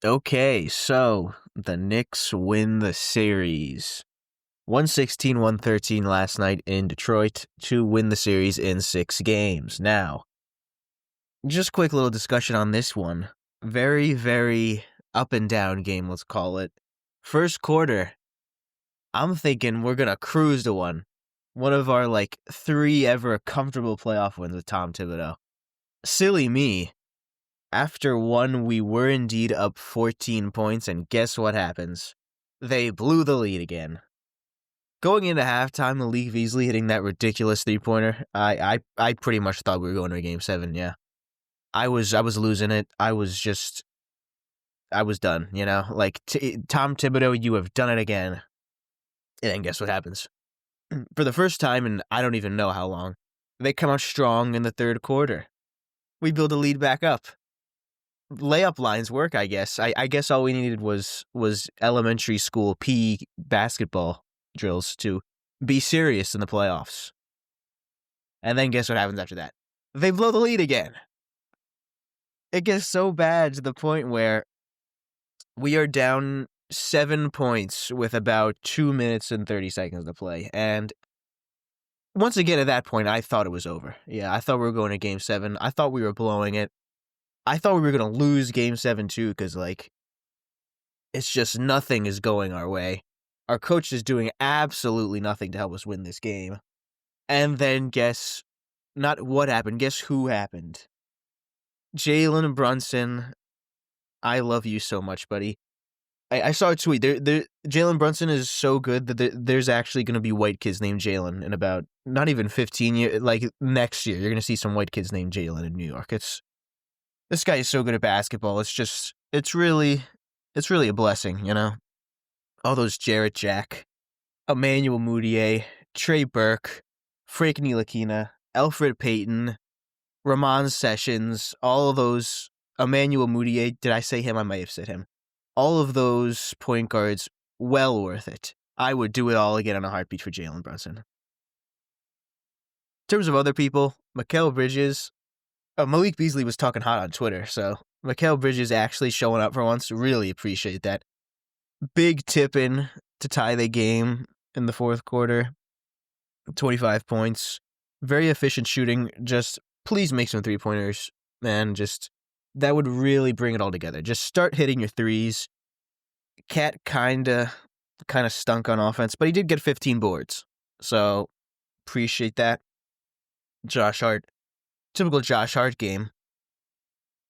Okay, so the Knicks win the series. 116-113 last night in Detroit to win the series in 6 games. Now, just quick little discussion on this one. Very, very up and down game, let's call it. First quarter, I'm thinking we're going to cruise to one. One of our, 3 ever comfortable playoff wins with Tom Thibodeau. Silly me. After one, we were indeed up 14 points, and guess what happens? They blew the lead again. Going into halftime, Malik Beasley hitting that ridiculous three-pointer, I pretty much thought we were going to Game 7, yeah. I was losing it. I was done, you know? Tom Thibodeau, you have done it again. And then guess what happens? For the first time in I don't even know how long, they come out strong in the third quarter. We build a lead back up. Layup lines work, I guess. I guess all we needed was elementary school PE basketball drills to be serious in the playoffs. And then guess what happens after that? They blow the lead again. It gets so bad to the point where we are down 7 points with about 2 minutes and 30 seconds to play. And once again, at that point, I thought it was over. Yeah, I thought we were going to Game 7. I thought we were blowing it. I thought we were going to lose Game 7 too, because, it's just nothing is going our way. Our coach is doing absolutely nothing to help us win this game. And then guess who happened? Jalen Brunson. I love you so much, buddy. I saw a tweet. Jalen Brunson is so good that there's actually going to be white kids named Jalen in about, not even 15 years, next year. You're going to see some white kids named Jalen in New York. This guy is so good at basketball. It's really a blessing, you know? All those Jarrett Jack, Emmanuel Mudiay, Trey Burke, Frank Ntilikina, Alfred Payton, Ramon Sessions, all of those, Emmanuel Mudiay, did I say him? I might have said him. All of those point guards, well worth it. I would do it all again in a heartbeat for Jalen Brunson. In terms of other people, Mikal Bridges, Malik Beasley was talking hot on Twitter, so Mikal Bridges actually showing up for once. Really appreciate that. Big tip-in to tie the game in the fourth quarter. 25 points. Very efficient shooting. Just please make some three-pointers, man. Just that would really bring it all together. Just start hitting your threes. Cat kind of stunk on offense, but he did get 15 boards, so appreciate that. Josh Hart. Typical Josh Hart game.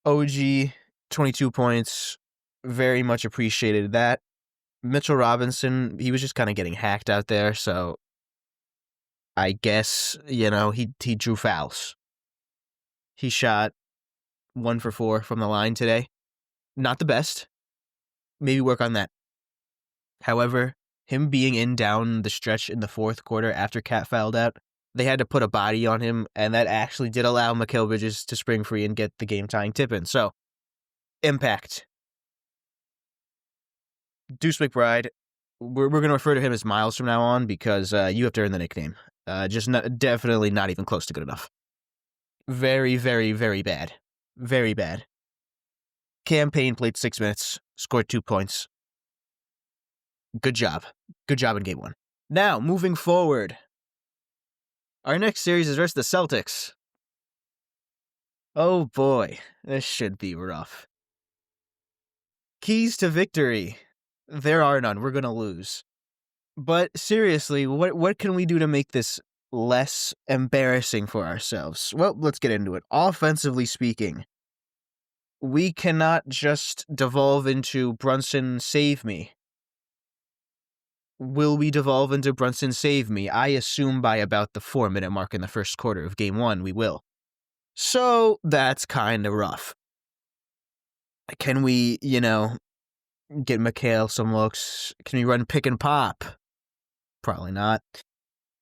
OG, 22 points. Very much appreciated that. Mitchell Robinson, he was just kind of getting hacked out there, so I guess, he drew fouls. He shot 1 for 4 from the line today. Not the best. Maybe work on that. However, him being in down the stretch in the fourth quarter after Cat fouled out, they had to put a body on him, and that actually did allow Mikal Bridges to spring free and get the game-tying tip-in. So, impact. Deuce McBride, we're going to refer to him as Miles from now on because you have to earn the nickname. Definitely not even close to good enough. Very, very, very bad. Very bad. Cam Payne played 6 minutes, scored 2 points. Good job. Good job in Game 1. Now, moving forward. Our next series is versus the Celtics. Oh boy, this should be rough. Keys to victory. There are none. We're going to lose. But seriously, what can we do to make this less embarrassing for ourselves? Well, let's get into it. Offensively speaking, we cannot just devolve into Brunson save me. Will we devolve into Brunson save me? I assume by about the 4-minute mark in the first quarter of Game 1, we will. So that's kind of rough. Can we, get Mikal some looks? Can we run pick and pop? Probably not.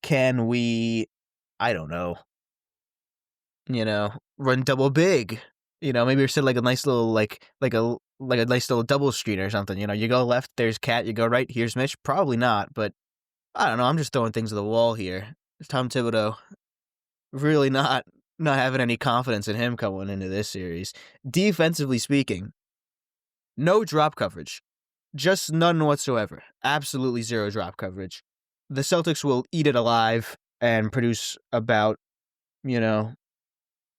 Can we, I don't know, run double big? Maybe we set a nice little, like a nice little double screen or something. You go left, there's Cat. You go right, here's Mitch. Probably not, but I don't know. I'm just throwing things at the wall here. Tom Thibodeau, really not having any confidence in him coming into this series. Defensively speaking, No drop coverage. Just none whatsoever. Absolutely zero drop coverage. The Celtics will eat it alive and produce about,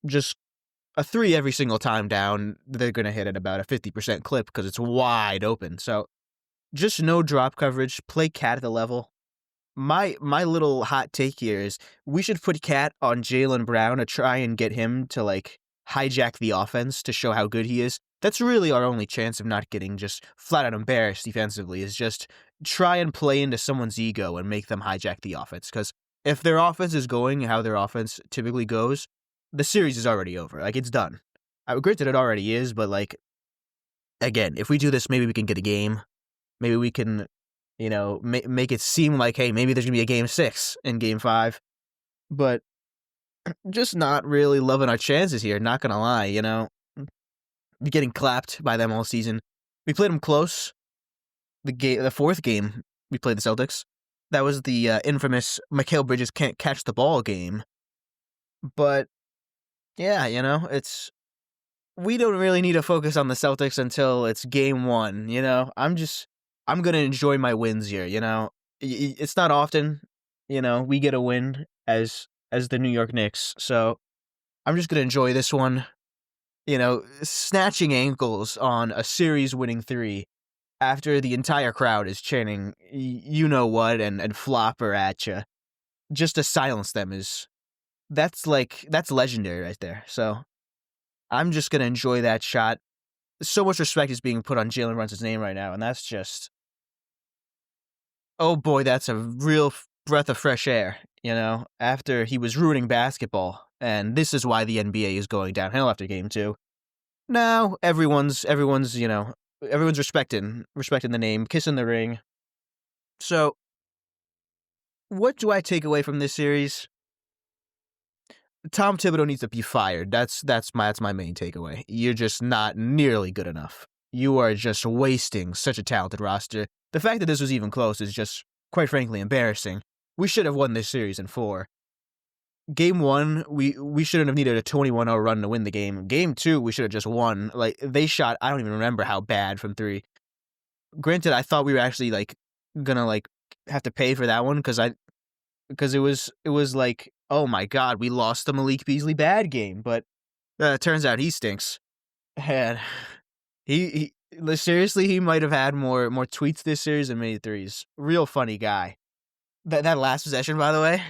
just a 3 every single time down. They're going to hit at about a 50% clip because it's wide open. So just no drop coverage. Play Cat at the level. My little hot take here is we should put Cat on Jalen Brown to try and get him to hijack the offense to show how good he is. That's really our only chance of not getting just flat out embarrassed defensively, is just try and play into someone's ego and make them hijack the offense. Because if their offense is going how their offense typically goes, the series is already over. It's done. Granted, it already is, but again, if we do this, maybe we can get a game. Maybe we can, make it seem like, hey, maybe there's going to be a game 6 in game 5. But just not really loving our chances here, not going to lie, Be getting clapped by them all season. We played them close. The fourth game, we played the Celtics. That was the infamous Mikal Bridges can't catch the ball game. But, yeah, we don't really need to focus on the Celtics until it's game 1, I'm going to enjoy my wins here, It's not often, we get a win as the New York Knicks, so I'm just going to enjoy this one. Snatching ankles on a series-winning 3 after the entire crowd is chanting, you-know-what, and flopper at you. Just to silence them that's legendary right there. So I'm just going to enjoy that shot. So much respect is being put on Jalen Brunson's name right now, and that's just... Oh boy, that's a real breath of fresh air, after he was ruining basketball. And this is why the NBA is going downhill after game 2. Now everyone's respecting the name, kissing the ring. So what do I take away from this series? Tom Thibodeau needs to be fired. That's my main takeaway. You're just not nearly good enough. You are just wasting such a talented roster. The fact that this was even close is just, quite frankly, embarrassing. We should have won this series in 4. Game 1, we shouldn't have needed a 21-0 run to win the game. Game 2, we should have just won. They shot, I don't even remember how bad from 3. Granted, I thought we were actually, gonna, have to pay for that one, because it was oh my god, we lost the Malik Beasley bad game, but it turns out he stinks. And he seriously, he might have had more tweets this series than many threes. Real funny guy. That last possession, by the way,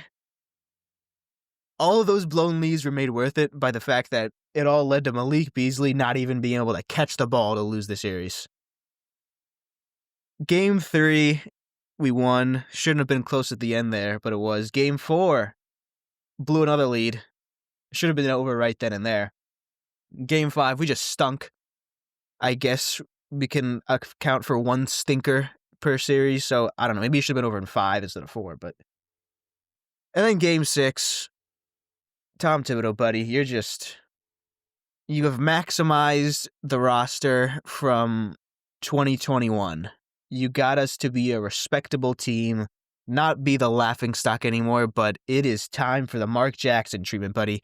all of those blown leads were made worth it by the fact that it all led to Malik Beasley not even being able to catch the ball to lose the series. Game 3, we won. Shouldn't have been close at the end there, but it was. Game 4, blew another lead. Should have been over right then and there. Game 5, we just stunk. I guess we can account for one stinker per series, so I don't know. Maybe it should have been over in 5 instead of 4, but... And then Game 6, Tom Thibodeau, buddy, you have maximized the roster from 2021. You got us to be a respectable team, not be the laughingstock anymore, but it is time for the Mark Jackson treatment, buddy.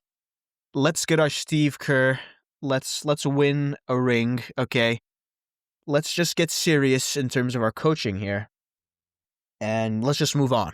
Let's get our Steve Kerr. Let's win a ring, okay? Let's just get serious in terms of our coaching here, and let's just move on.